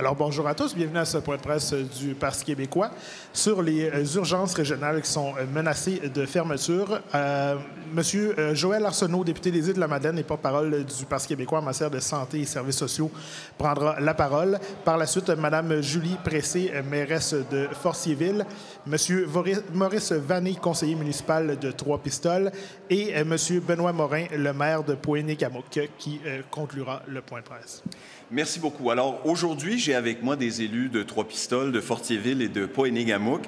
Alors, bonjour à tous. Bienvenue à ce point de presse du Parti québécois sur les urgences régionales qui sont menacées de fermeture. Monsieur Joël Arsenault, député des Îles-de-la-Madeleine et porte-parole du Parti québécois en matière de santé et services sociaux, prendra la parole. Par la suite, Mme Julie Pressé, mairesse de Fortierville, Monsieur Maurice Vané, conseiller municipal de Trois-Pistoles, et Monsieur Benoît Morin, le maire de Pointe-Égamook, qui conclura le point de presse. Merci beaucoup. Alors, aujourd'hui, j'ai avec moi des élus de Trois-Pistoles, de Fortierville et de Pointe-Égamook,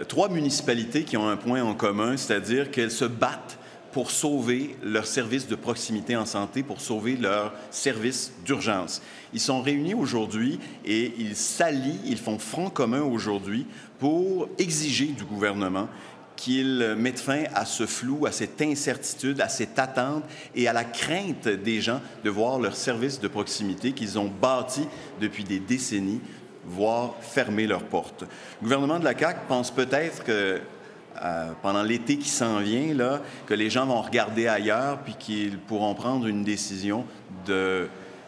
trois municipalités qui ont un point en commun, c'est-à-dire qu'elles se battent pour sauver leurs services de proximité en santé, pour sauver leurs services d'urgence. Ils sont réunis aujourd'hui et ils s'allient, ils font front commun aujourd'hui pour exiger du gouvernement qu'il mette fin à ce flou, à cette incertitude, à cette attente et à la crainte des gens de voir leurs services de proximité qu'ils ont bâtis depuis des décennies, voir fermer leurs portes. Le gouvernement de la CAQ pense peut-être que pendant l'été qui s'en vient, là, que les gens vont regarder ailleurs puis qu'ils pourront prendre une décision de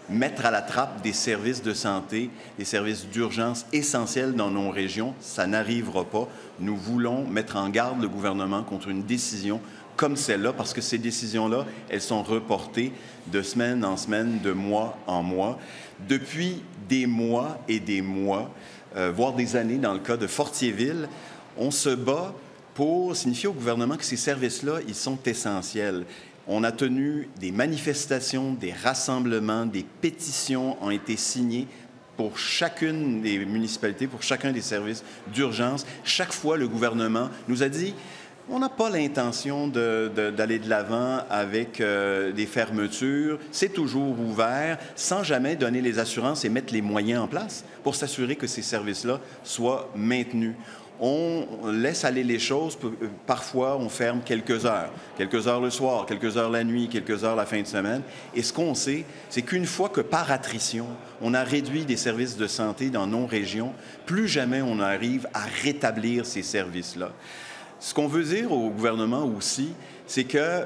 mettre à la trappe des services de santé, des services d'urgence essentiels dans nos régions. Ça n'arrivera pas. Nous voulons mettre en garde le gouvernement contre une décision comme celle-là, parce que ces décisions-là, elles sont reportées de semaine en semaine, de mois en mois, depuis des mois et des mois, voire des années dans le cas de Fortierville. On se bat pour signifier au gouvernement que ces services-là, ils sont essentiels. On a tenu des manifestations, des rassemblements, des pétitions ont été signées pour chacune des municipalités, pour chacun des services d'urgence. Chaque fois, le gouvernement nous a dit on n'a pas l'intention d'aller de l'avant avec des fermetures. C'est toujours ouvert, sans jamais donner les assurances et mettre les moyens en place pour s'assurer que ces services-là soient maintenus. On laisse aller les choses. Parfois, on ferme quelques heures le soir, quelques heures la nuit, quelques heures la fin de semaine. Et ce qu'on sait, c'est qu'une fois que par attrition, on a réduit des services de santé dans nos régions, plus jamais on arrive à rétablir ces services-là. Ce qu'on veut dire au gouvernement aussi, c'est que,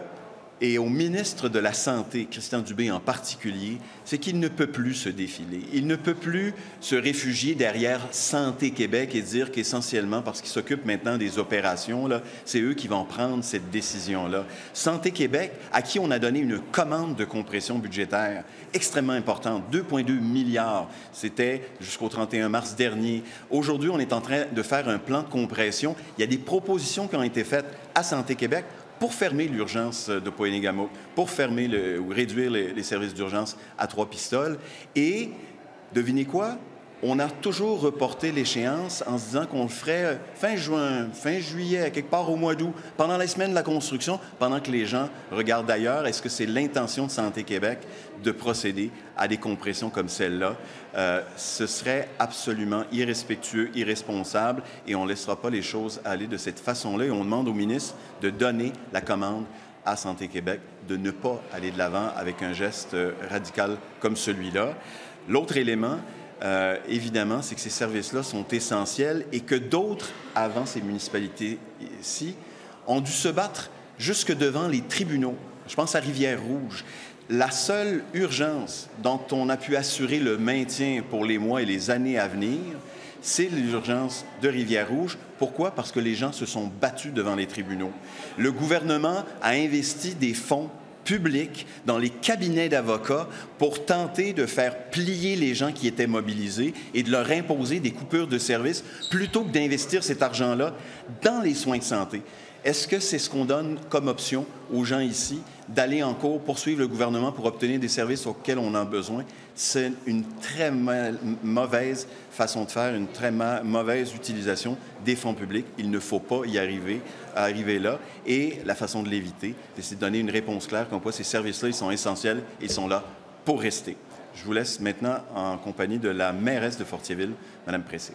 et au ministre de la Santé, Christian Dubé en particulier, c'est qu'il ne peut plus se défiler. Il ne peut plus se réfugier derrière Santé Québec et dire qu'essentiellement, parce qu'ils s'occupent maintenant des opérations, là, c'est eux qui vont prendre cette décision-là. Santé Québec, à qui on a donné une commande de compression budgétaire extrêmement importante, 2,2 milliards. C'était jusqu'au 31 mars dernier. Aujourd'hui, on est en train de faire un plan de compression. Il y a des propositions qui ont été faites à Santé Québec pour fermer l'urgence de Pointe-Égamook, pour fermer ou réduire les services d'urgence à Trois-Pistoles. Et, devinez quoi? On a toujours reporté l'échéance en se disant qu'on le ferait fin juin, fin juillet, quelque part au mois d'août, pendant les semaines de la construction, pendant que les gens regardent ailleurs. Est-ce que c'est l'intention de Santé Québec de procéder à des compressions comme celle-là? Ce serait absolument irrespectueux, irresponsable, et on ne laissera pas les choses aller de cette façon-là. Et on demande au ministre de donner la commande à Santé Québec de ne pas aller de l'avant avec un geste radical comme celui-là. L'autre élément, évidemment, c'est que ces services-là sont essentiels et que d'autres, avant ces municipalités-ci, ont dû se battre jusque devant les tribunaux. Je pense à Rivière-Rouge. La seule urgence dont on a pu assurer le maintien pour les mois et les années à venir, c'est l'urgence de Rivière-Rouge. Pourquoi? Parce que les gens se sont battus devant les tribunaux. Le gouvernement a investi des fonds publics dans les cabinets d'avocats pour tenter de faire plier les gens qui étaient mobilisés et de leur imposer des coupures de services plutôt que d'investir cet argent-là dans les soins de santé. Est-ce que c'est ce qu'on donne comme option aux gens ici, d'aller en cours, poursuivre le gouvernement pour obtenir des services auxquels on a besoin? C'est une très mauvaise façon de faire, une très mauvaise utilisation des fonds publics. Il ne faut pas y arriver là. Et la façon de l'éviter, c'est de donner une réponse claire comme quoi ces services-là, ils sont essentiels, ils sont là pour rester. Je vous laisse maintenant en compagnie de la mairesse de Fortierville, Mme Pressé.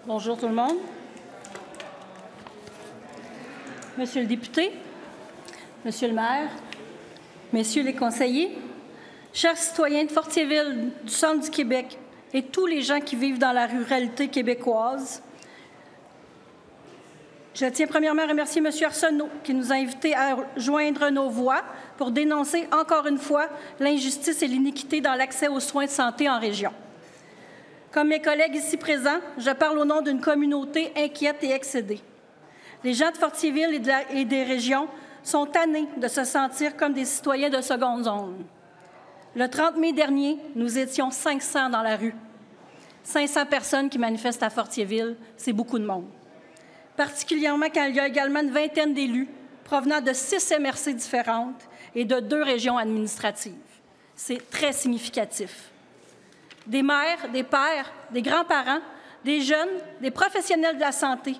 Bonjour tout le monde. Monsieur le député, Monsieur le maire, Messieurs les conseillers, chers citoyens de Fortierville, du centre du Québec et tous les gens qui vivent dans la ruralité québécoise, Je tiens premièrement à remercier M. Arsenault qui nous a invités à joindre nos voix pour dénoncer encore une fois l'injustice et l'iniquité dans l'accès aux soins de santé en région. Comme mes collègues ici présents, je parle au nom d'une communauté inquiète et excédée. Les gens de Fortierville et des régions sont tannés de se sentir comme des citoyens de seconde zone. Le 30 mai dernier, nous étions 500 dans la rue. 500 personnes qui manifestent à Fortierville, c'est beaucoup de monde. Particulièrement quand il y a également une vingtaine d'élus provenant de 6 MRC différentes et de 2 régions administratives. C'est très significatif. Des mères, des pères, des grands-parents, des jeunes, des professionnels de la santé,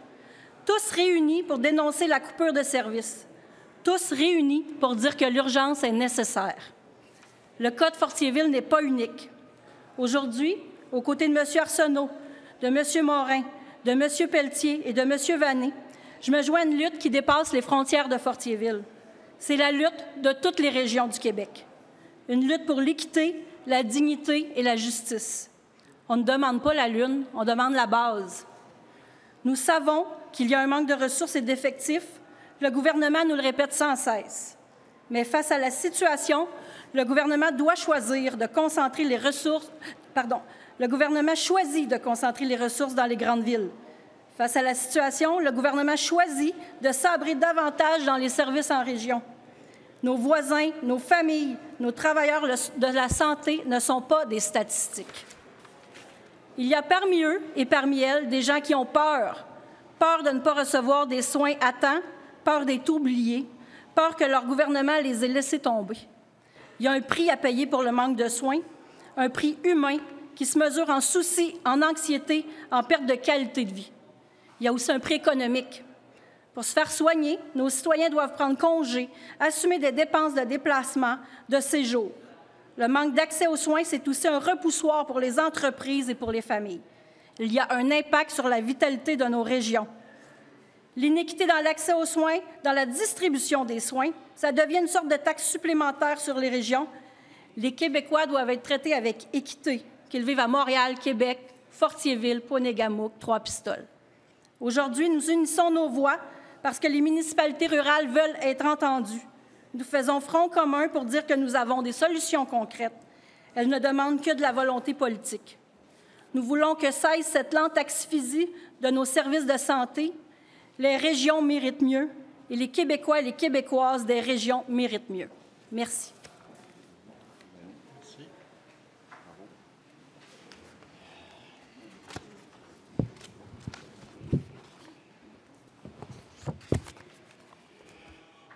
tous réunis pour dénoncer la coupure de services, tous réunis pour dire que l'urgence est nécessaire. Le cas de Fortierville n'est pas unique. Aujourd'hui, aux côtés de M. Arsenault, de M. Morin, de M. Pelletier et de M. Vanney, je me joins à une lutte qui dépasse les frontières de Fortierville. C'est la lutte de toutes les régions du Québec. Une lutte pour l'équité, la dignité et la justice. On ne demande pas la lune, on demande la base. Nous savons qu'il y a un manque de ressources et d'effectifs. Le gouvernement nous le répète sans cesse. Mais face à la situation, le gouvernement doit choisir de concentrer les ressources. Le gouvernement choisit de concentrer les ressources dans les grandes villes. Face à la situation, le gouvernement choisit de sabrer davantage dans les services en région. Nos voisins, nos familles, nos travailleurs de la santé ne sont pas des statistiques. Il y a parmi eux et parmi elles des gens qui ont peur. Peur de ne pas recevoir des soins à temps, peur d'être oubliés, peur que leur gouvernement les ait laissés tomber. Il y a un prix à payer pour le manque de soins, un prix humain qui se mesure en soucis, en anxiété, en perte de qualité de vie. Il y a aussi un prix économique. Pour se faire soigner, nos citoyens doivent prendre congé, assumer des dépenses de déplacement, de séjour. Le manque d'accès aux soins, c'est aussi un repoussoir pour les entreprises et pour les familles. Il y a un impact sur la vitalité de nos régions. L'iniquité dans l'accès aux soins, dans la distribution des soins, ça devient une sorte de taxe supplémentaire sur les régions. Les Québécois doivent être traités avec équité, qu'ils vivent à Montréal, Québec, Fortierville, Ponegamook, Trois-Pistoles. Aujourd'hui, nous unissons nos voix parce que les municipalités rurales veulent être entendues. Nous faisons front commun pour dire que nous avons des solutions concrètes. Elles ne demandent que de la volonté politique. Nous voulons que cesse cette lente asphyxie de nos services de santé. Les régions méritent mieux et les Québécois et les Québécoises des régions méritent mieux. Merci. Merci.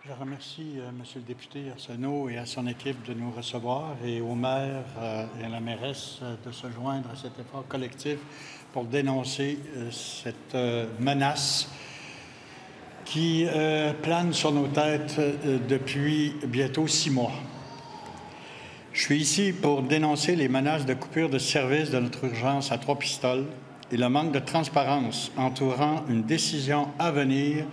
Je remercie M. le député Arsenault et à son équipe de nous recevoir et au maire et à la mairesse de se joindre à cet effort collectif pour dénoncer cette menace qui plane sur nos têtes depuis bientôt 6 mois. Je suis ici pour dénoncer les menaces de coupure de service de notre urgence à Trois-Pistoles et le manque de transparence entourant une décision à venir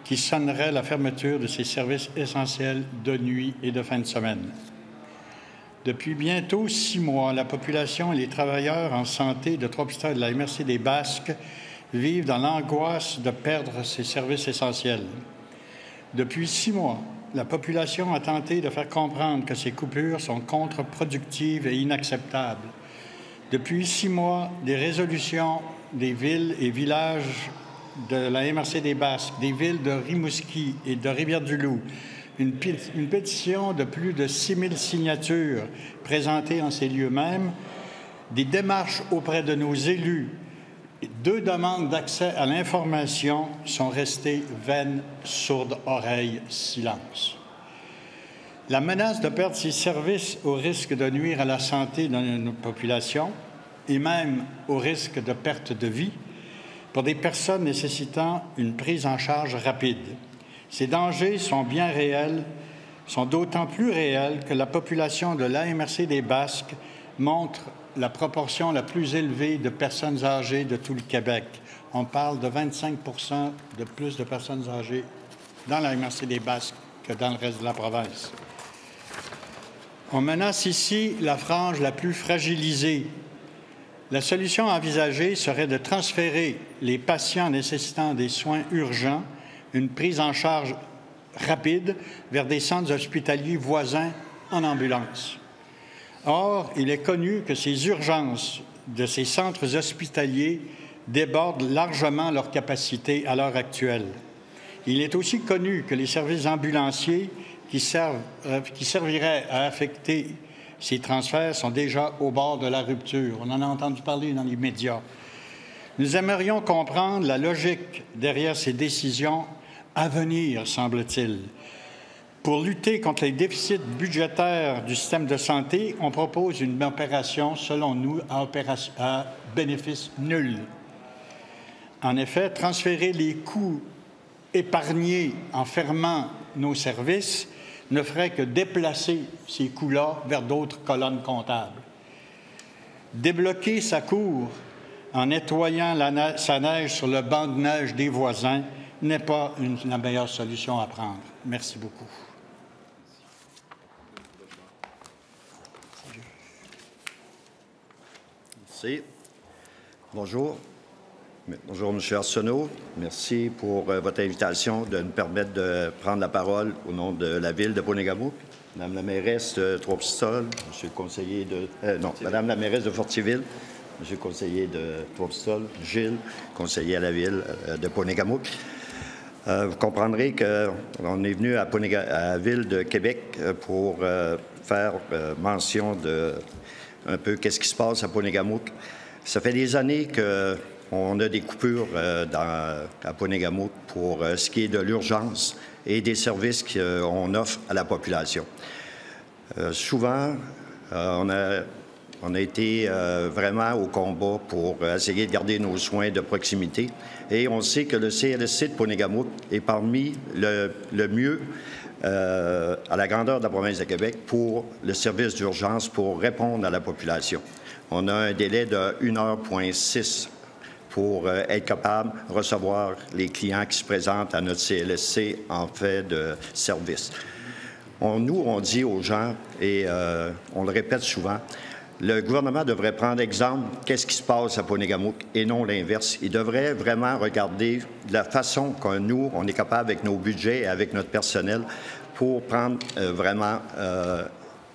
qui sonnerait la fermeture de ces services essentiels de nuit et de fin de semaine. Depuis bientôt 6 mois, la population et les travailleurs en santé de Trois-Pistoles et de la MRC des Basques vivent dans l'angoisse de perdre ces services essentiels. Depuis 6 mois, la population a tenté de faire comprendre que ces coupures sont contre-productives et inacceptables. Depuis 6 mois, des résolutions des villes et villages de la MRC des Basques, des villes de Rimouski et de Rivière-du-Loup, une pétition de plus de 6 000 signatures présentées en ces lieux mêmes, des démarches auprès de nos élus, 2 demandes d'accès à l'information sont restées vaines, sourdes oreilles, silence. La menace de perdre ces services au risque de nuire à la santé de notre population et même au risque de perte de vie pour des personnes nécessitant une prise en charge rapide. Ces dangers sont bien réels, sont d'autant plus réels que la population de l'AMRC des Basques montre la proportion la plus élevée de personnes âgées de tout le Québec. On parle de 25 % de plus de personnes âgées dans l'AMRC des Basques que dans le reste de la province. On menace ici la frange la plus fragilisée. La solution envisagée serait de transférer les patients nécessitant des soins urgents une prise en charge rapide vers des centres hospitaliers voisins en ambulance. Or, il est connu que ces urgences de ces centres hospitaliers débordent largement leur capacité à l'heure actuelle. Il est aussi connu que les services ambulanciers qui serviraient à affecter ces transferts sont déjà au bord de la rupture. On en a entendu parler dans les médias. Nous aimerions comprendre la logique derrière ces décisions à venir, semble-t-il. Pour lutter contre les déficits budgétaires du système de santé, on propose une opération, selon nous, à bénéfice nul. En effet, transférer les coûts épargnés en fermant nos services ne ferait que déplacer ces coûts-là vers d'autres colonnes comptables. Débloquer sa cour en nettoyant sa neige sur le banc de neige des voisins n'est pas la meilleure solution à prendre. Merci beaucoup. Merci. Bonjour. Bonjour, M. Arsenault. Merci pour votre invitation de nous permettre de prendre la parole au nom de la Ville de Pont-Négamouk. Madame la mairesse de Trois-Pistoles, Monsieur le conseiller de... Madame la mairesse de Fortierville, Monsieur le conseiller de Trois-Pistoles, Gilles, conseiller à la Ville de Pont-Négamouk. Vous comprendrez qu'on est venu à la Ville de Québec pour faire mention de un peu qu'est-ce qui se passe à Pont-Négamouk. Ça fait des années qu'on a des coupures à Pont-Négamouk pour ce qui est de l'urgence et des services qu'on offre à la population. Souvent, on a été vraiment au combat pour essayer de garder nos soins de proximité et on sait que le CLSC de Pont-Négamouk est parmi le mieux à la grandeur de la province de Québec pour le service d'urgence pour répondre à la population. On a un délai de 1h6 pour être capable de recevoir les clients qui se présentent à notre CLSC en fait de service. Nous, on dit aux gens, et on le répète souvent, le gouvernement devrait prendre exemple qu'est-ce qui se passe à Pont-Négamouk et non l'inverse. Il devrait vraiment regarder de la façon que nous, on est capable avec nos budgets et avec notre personnel pour prendre vraiment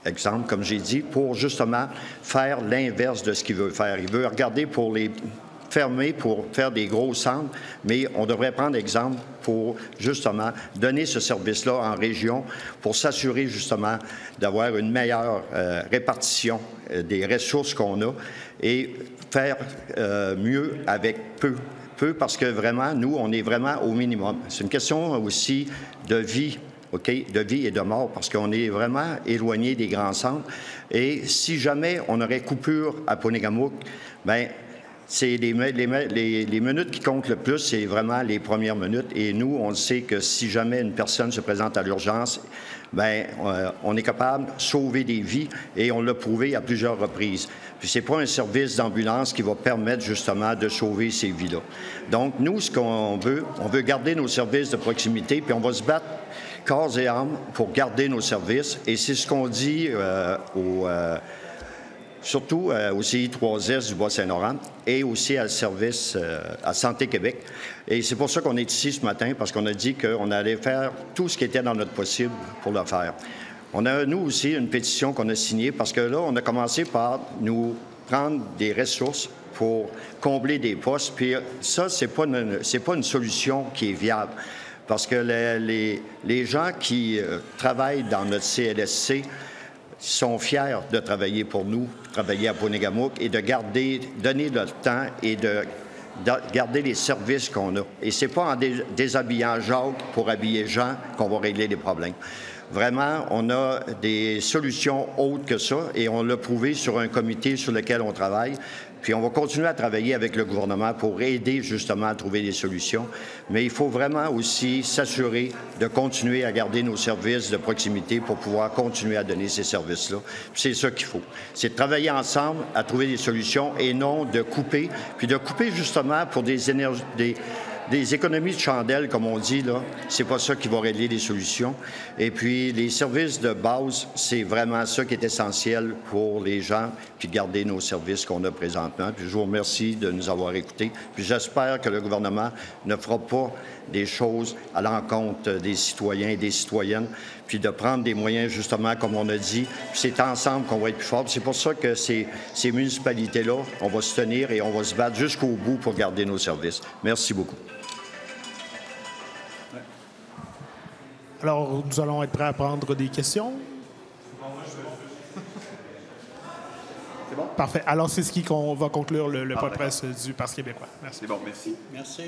exemple, comme j'ai dit, pour justement faire l'inverse de ce qu'il veut faire. Il veut regarder pour les fermer pour faire des gros centres, mais on devrait prendre exemple pour justement donner ce service-là en région pour s'assurer justement d'avoir une meilleure répartition des ressources qu'on a et faire mieux avec peu. Peu parce que vraiment, nous, on est vraiment au minimum. C'est une question aussi de vie. OK, de vie et de mort, parce qu'on est vraiment éloigné des grands centres. Et si jamais on aurait coupure à Pont-Négamouk, bien, c'est les minutes qui comptent le plus, c'est vraiment les premières minutes. Et nous, on sait que si jamais une personne se présente à l'urgence, bien, on est capable de sauver des vies et on l'a prouvé à plusieurs reprises. Puis c'est pas un service d'ambulance qui va permettre justement de sauver ces vies-là. Donc, nous, ce qu'on veut, on veut garder nos services de proximité, puis on va se battre corps et âme pour garder nos services. Et c'est ce qu'on dit surtout au CI3S du Bas-Saint-Laurent et aussi à service à Santé Québec. Et c'est pour ça qu'on est ici ce matin, parce qu'on a dit qu'on allait faire tout ce qui était dans notre possible pour le faire. On a, nous aussi, une pétition qu'on a signée, parce que là, on a commencé par nous prendre des ressources pour combler des postes. Puis ça, c'est pas une solution qui est viable. Parce que les gens qui travaillent dans notre CLSC sont fiers de travailler pour nous, travailler à Pont-Négamouk et de donner notre temps et de garder les services qu'on a. Et c'est pas en déshabillant Jacques pour habiller Jean qu'on va régler les problèmes. Vraiment, on a des solutions autres que ça et on l'a prouvé sur un comité sur lequel on travaille. Puis on va continuer à travailler avec le gouvernement pour aider justement à trouver des solutions. Mais il faut vraiment aussi s'assurer de continuer à garder nos services de proximité pour pouvoir continuer à donner ces services-là. C'est ça qu'il faut. C'est de travailler ensemble à trouver des solutions et non de couper. Puis de couper justement pour des des économies de chandelle, comme on dit, là, c'est pas ça qui va régler les solutions. Et puis, les services de base, c'est vraiment ça qui est essentiel pour les gens, puis garder nos services qu'on a présentement. Puis je vous remercie de nous avoir écoutés. Puis j'espère que le gouvernement ne fera pas des choses à l'encontre des citoyens et des citoyennes, puis de prendre des moyens, justement, comme on a dit. Puis c'est ensemble qu'on va être plus fort. C'est pour ça que ces municipalités-là, on va se tenir et on va se battre jusqu'au bout pour garder nos services. Merci beaucoup. Alors, nous allons être prêts à prendre des questions. C'est bon? Parfait. Alors, c'est ce qui va conclure le point de presse du Parti québécois. Merci. C'est bon, merci. Merci.